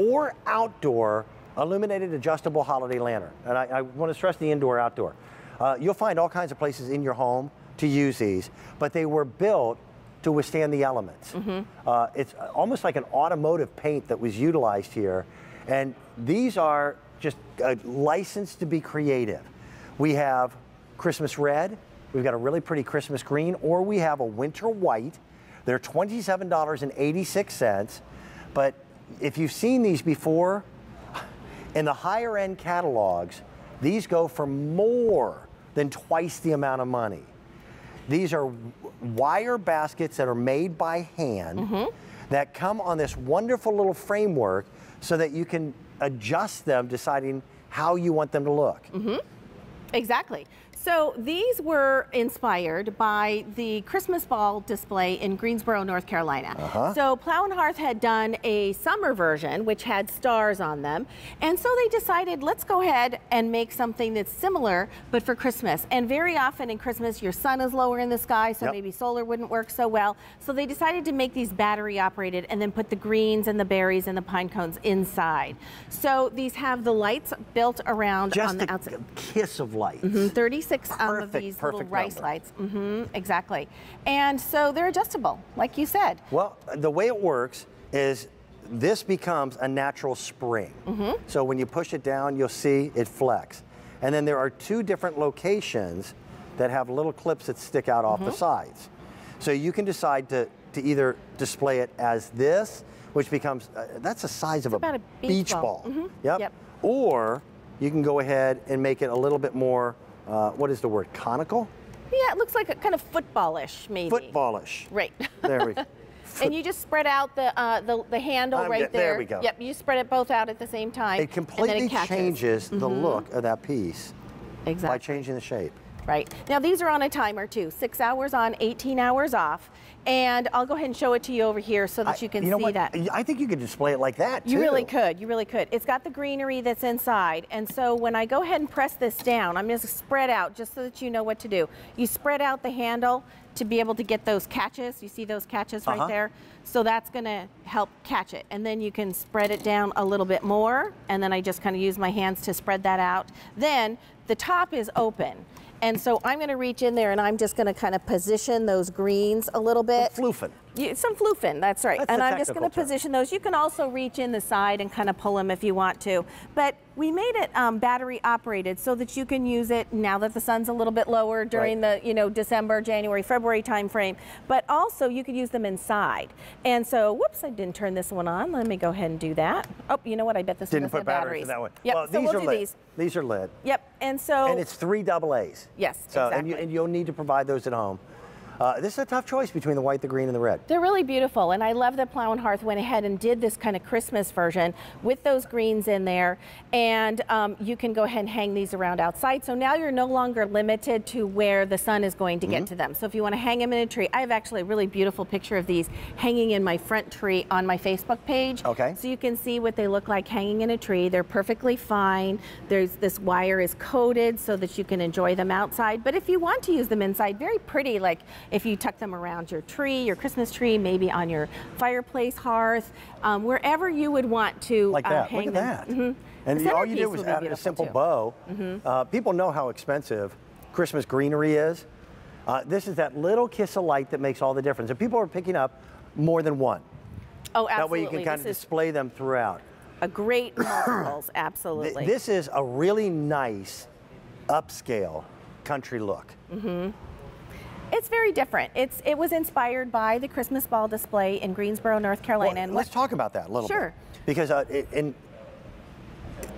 or outdoor illuminated adjustable holiday lantern. And I want to stress the indoor outdoor. You'll find all kinds of places in your home to use these, but they were built to withstand the elements. It's almost like an automotive paint that was utilized here, and these are just licensed to be creative. We have Christmas red, we've got a really pretty Christmas green, or we have a winter white. They're $27.86, but if you've seen these before, in the higher end catalogs, these go for more than twice the amount of money. These are wire baskets that are made by hand that come on this wonderful little framework so that you can adjust them, deciding how you want them to look. Exactly. So these were inspired by the Christmas ball display in Greensboro, North Carolina. So Plow Hearth had done a summer version which had stars on them, and so they decided, let's go ahead and make something that's similar but for Christmas. And very often in Christmas your sun is lower in the sky, so maybe solar wouldn't work so well. So they decided to make these battery operated and then put the greens and the berries and the pine cones inside. So these have the lights built around on the outside. Just a kiss of light. 36 of these little rice lights. Exactly. And so they're adjustable, like you said. Well, the way it works is this becomes a natural spring. So when you push it down, you'll see it flex. And then there are two different locations that have little clips that stick out off the sides. So you can decide to either display it as this, which becomes, that's the size of a beach ball. Or you can go ahead and make it a little bit more, what is the word, conical? Yeah, it looks like a kind of footballish, maybe. Footballish. Right. There we go. And you just spread out the handle right there. There we go. Yep, you spread it both out at the same time. It completely changes the look of that piece by changing the shape. Right. Now these are on a timer too, 6 hours on, 18 hours off. And I'll go ahead and show it to you over here so that you can see that. I think you could display it like that too. You really could, you really could. It's got the greenery that's inside. And so when I go ahead and press this down, I'm just spread out just so that you know what to do. You spread out the handle to be able to get those catches. You see those catches right there? So that's gonna help catch it. And then you can spread it down a little bit more. And then I just kind of use my hands to spread that out. Then the top is open. And so I'm going to reach in there and I'm just going to kind of position those greens a little bit. Some floofing. Some floofing, that's right. That's and I'm just going to position those. You can also reach in the side and kind of pull them if you want to. But we made it battery operated so that you can use it now that the sun's a little bit lower during the December, January, February time frame. But also you could use them inside. And so, whoops, I didn't turn this one on. Let me go ahead and do that. Oh, you know what? I bet this one doesn't have batteries. That one. Yep. Well, so we'll do these. These are lit. Yep. And it's 3 AA's. Yes, so, exactly. And you'll need to provide those at home. This is a tough choice between the white, the green, and the red. They're really beautiful, and I love that Plow Hearth went ahead and did this kind of Christmas version with those greens in there, and you can go ahead and hang these around outside. So now you're no longer limited to where the sun is going to get to them. So if you want to hang them in a tree, I have actually a really beautiful picture of these hanging in my front tree on my Facebook page. Okay. So you can see what they look like hanging in a tree. They're perfectly fine. This wire is coated so that you can enjoy them outside. But if you want to use them inside, very pretty, like if you tuck them around your tree, your Christmas tree, maybe on your fireplace hearth, wherever you would want to hang Look at them. that. And all you did was add a simple bow. People know how expensive Christmas greenery is. This is that little kiss of light that makes all the difference. And people are picking up more than one. Oh, absolutely. That way you can kind of display them throughout. A great multiples, absolutely. This is a really nice upscale country look. It's very different. It was inspired by the Christmas ball display in Greensboro, North Carolina. Well, and let's talk about that a little bit. Because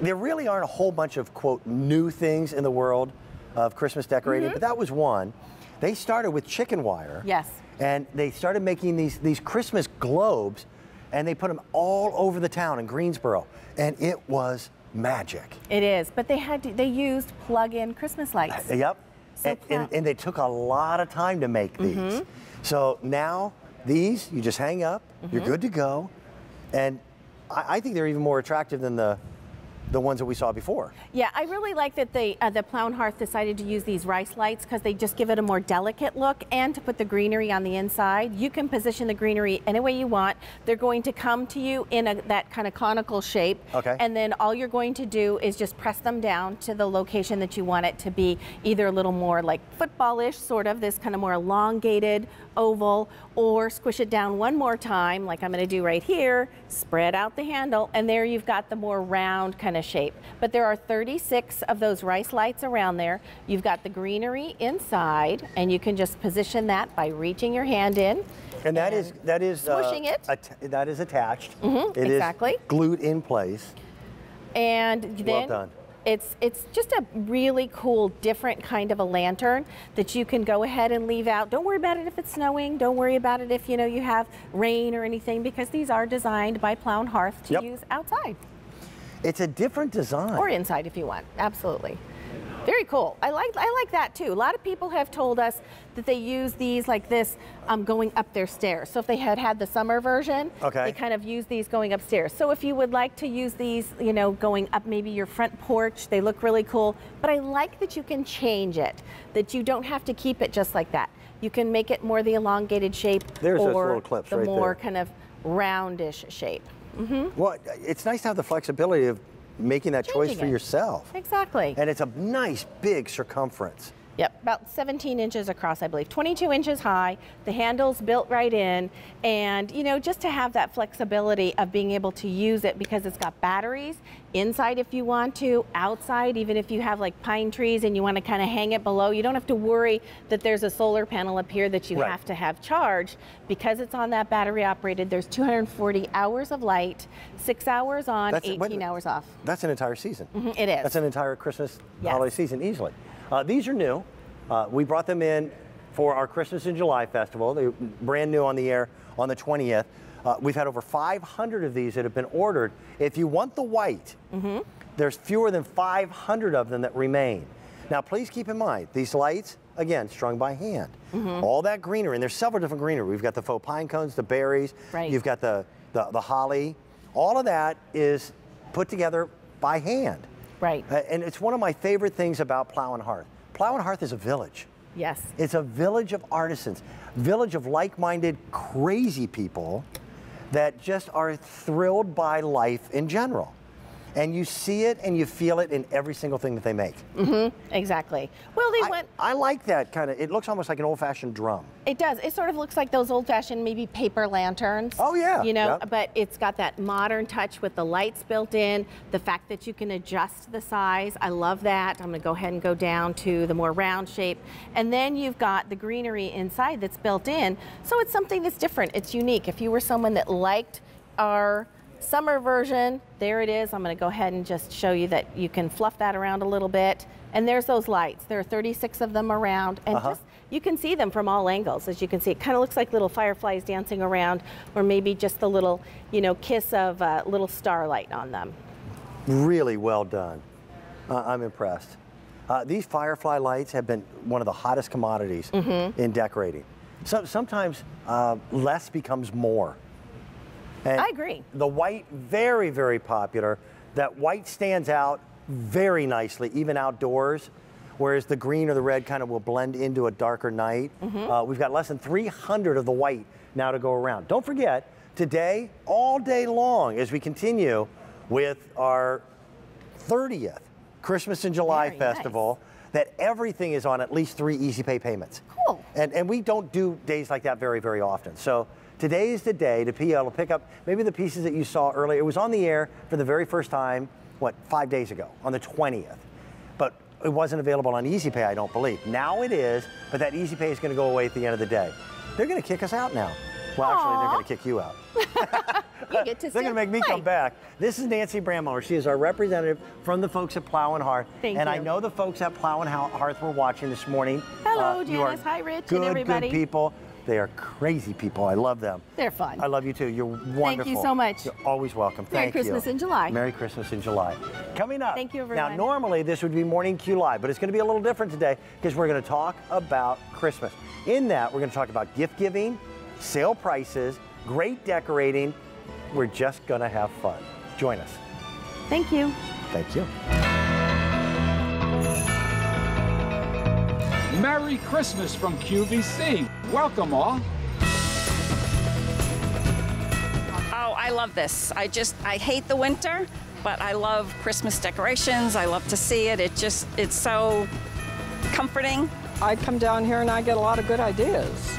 there really aren't a whole bunch of, quote, new things in the world of Christmas decorating, but that was one. They started with chicken wire. Yes. And they started making these Christmas globes, and they put them all over the town in Greensboro, and it was magic. It is, but they used plug-in Christmas lights. Yep. So and they took a lot of time to make these. So now these, you just hang up, you're good to go. And I think they're even more attractive than the the ones that we saw before. Yeah, I really like that the Plow Hearth decided to use these rice lights because they just give it a more delicate look, and to put the greenery on the inside. You can position the greenery any way you want. They're going to come to you in that kind of conical shape. Okay. And then all you're going to do is just press them down to the location that you want it to be, either a little more like football-ish, sort of, this kind of more elongated oval, or squish it down one more time, like I'm going to do right here, spread out the handle, and there you've got the more round kind of shape. But there are 36 of those rice lights around there. You've got the greenery inside, and you can just position that by reaching your hand in. And that is smushing it. That is attached. Exactly. It is glued in place. And then well done. It's just a really cool, different kind of a lantern that you can go ahead and leave out. Don't worry about it if it's snowing. Don't worry about it if you have rain or anything, because these are designed by Plow Hearth to use outside. It's a different design. Or inside if you want. Absolutely. Very cool. I like that too. A lot of people have told us that they use these like this going up their stairs. So if they had the summer version, they kind of use these going upstairs. So if you would like to use these, going up maybe your front porch, they look really cool. But I like that you can change it, that you don't have to keep it just like that. You can make it more the elongated shape, or those little clips the right more there. kind of roundish shape. Well, it's nice to have the flexibility of making that choice for yourself. Exactly. And it's a nice big circumference. Yep, about 17 inches across, I believe, 22 inches high. The handle's built right in, and just to have that flexibility of being able to use it, because it's got batteries inside if you want to, outside, even if you have like pine trees and you want to kind of hang it below, you don't have to worry that there's a solar panel up here that you have to have charged, because it's on that battery operated. There's 240 hours of light, 6 hours on, 18 hours off. That's an entire season. It is. That's an entire Christmas holiday season easily. These are new. We brought them in for our Christmas in July festival. They're brand new on the air on the 20th. We've had over 500 of these that have been ordered. If you want the white, there's fewer than 500 of them that remain. Now, please keep in mind, these lights, again, strung by hand. All that greenery, and there's several different greenery. We've got the faux pine cones, the berries, you've got the holly. All of that is put together by hand. Right. And it's one of my favorite things about Plow Hearth. Plow Hearth is a village. Yes. It's a village of artisans, village of like-minded, crazy people that just are thrilled by life in general. And you see it and you feel it in every single thing that they make. Exactly. Well, I like that kind of, it looks almost like an old-fashioned drum. It does. It sort of looks like those old-fashioned maybe paper lanterns. Oh, yeah. But it's got that modern touch with the lights built in, the fact that you can adjust the size. I love that. I'm going to go ahead and go down to the more round shape. And then you've got the greenery inside that's built in. So it's something that's different. It's unique. If you were someone that liked our summer version, there it is. I'm going to go ahead and just show you that you can fluff that around a little bit. And there's those lights. There are 36 of them around, and just you can see them from all angles. As you can see, it kind of looks like little fireflies dancing around, or maybe just a little, kiss of a little starlight on them. Really well done. I'm impressed. These firefly lights have been one of the hottest commodities in decorating. So sometimes less becomes more. And I agree. The white, very, very popular. That white stands out very nicely, even outdoors, whereas the green or the red kind of will blend into a darker night. We've got less than 300 of the white now to go around. Don't forget, today, all day long, as we continue with our 30th Christmas in July festival, that everything is on at least 3 easy pay payments. Cool. And we don't do days like that very, very often. So today is the day to be able to pick up maybe the pieces that you saw earlier. It was on the air for the very first time, 5 days ago, on the 20th. But it wasn't available on Easy Pay, I don't believe. Now it is, but that Easy Pay is going to go away at the end of the day. They're going to kick us out now. Well, actually, they're going to kick you out. You get to They're going to make me come back. This is Nancy Brammuller. She is our representative from the folks at Plow Hearth. Thank you. And I know the folks at Plow Hearth were watching this morning. Hello, Janice. Hi, Rich, and everybody. Good people. They are crazy people. I love them. They're fun. I love you too. You're wonderful. Thank you so much. You're always welcome. Thank you. Merry Christmas in July. Merry Christmas in July. Coming up. Thank you, everyone. Now, normally this would be Morning Q Live, but it's going to be a little different today because we're going to talk about Christmas. In that, we're going to talk about gift giving, sale prices, great decorating. We're just going to have fun. Join us. Thank you. Thank you. Merry Christmas from QVC. Welcome all. Oh, I love this. I hate the winter, but I love Christmas decorations. I love to see it. It's so comforting. I come down here and I get a lot of good ideas.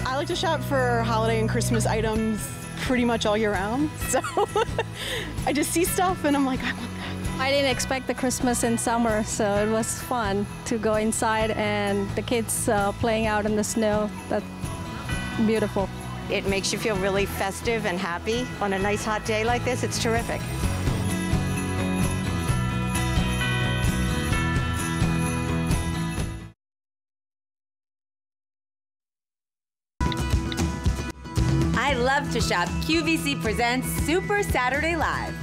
I like to shop for holiday and Christmas items pretty much all year round. So I just see stuff and I'm like, I want that. I didn't expect the Christmas in summer, so it was fun to go inside and the kids playing out in the snow. That's beautiful. It makes you feel really festive and happy on a nice hot day like this. It's terrific. I love to shop. QVC presents Super Saturday Live.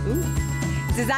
Ooh. Designer